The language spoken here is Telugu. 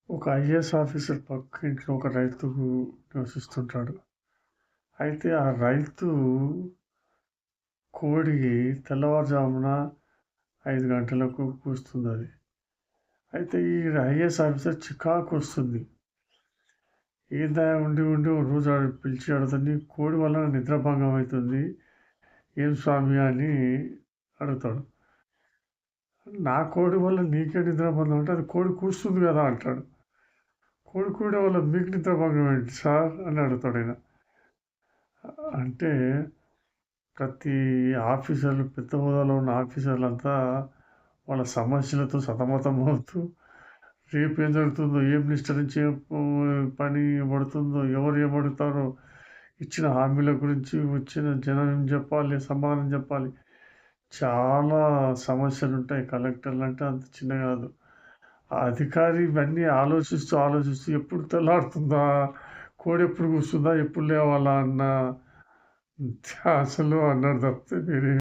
ఒక ఐఏఎస్ ఆఫీసర్ పక్కింట్లో ఒక రైతు నివసిస్తుంటాడు. అయితే ఆ రైతు కోడి తెల్లవారుజామున 5 గంటలకు కూస్తుందది. అయితే ఈ ఐఏఎస్ ఆఫీసర్ చికాకొస్తుంది. ఏందా ఉండి ఓ రోజు పిలిచి అడుగుతాడు, "నీ కోడి వలన నిద్రాభంగం అయితుంది. ఏం స్వామి" అని అడుగుతాడు. "నా కోడి వల్ల నీకే నిద్రాభంగం అంటే, అది కోడి కూస్తుంది గదా!" అంటాడు. "కోడి కూయడం వల్ల మీకు నిద్రాభంగం ఏంటి సార్" అని అడుగుతాడాయన. అంటే ప్రతి ఆఫీసర్లు పెద్ద హోదాలో ఉన్న ఆఫీసర్లంతా వాళ్ళ సమస్యలతో సతమతమవుతూ రేపేం జరుగుతుందో, ఏం నిష్ఠరించి పని పడుతుందో, ఎవరు ఏమడుగుతారో, ఇచ్చిన హామీల గురించి వచ్చిన జనం ఏం చెప్పాలి, సమాధానం చెప్పాలి. చాలా సమస్యలుంటాయి. కలెక్టర్లంటే అంత చిన్న కాదు. ఆ అధికారి ఇవన్నీ ఆలోచిస్తూ ఎప్పుడు తెల్లారుతుందా, కోడెప్పుడు కూస్తుందా, ఎప్పుడు లేవాలా అన్న ధ్యాసలో అన్నాడు తప్పితే వేరే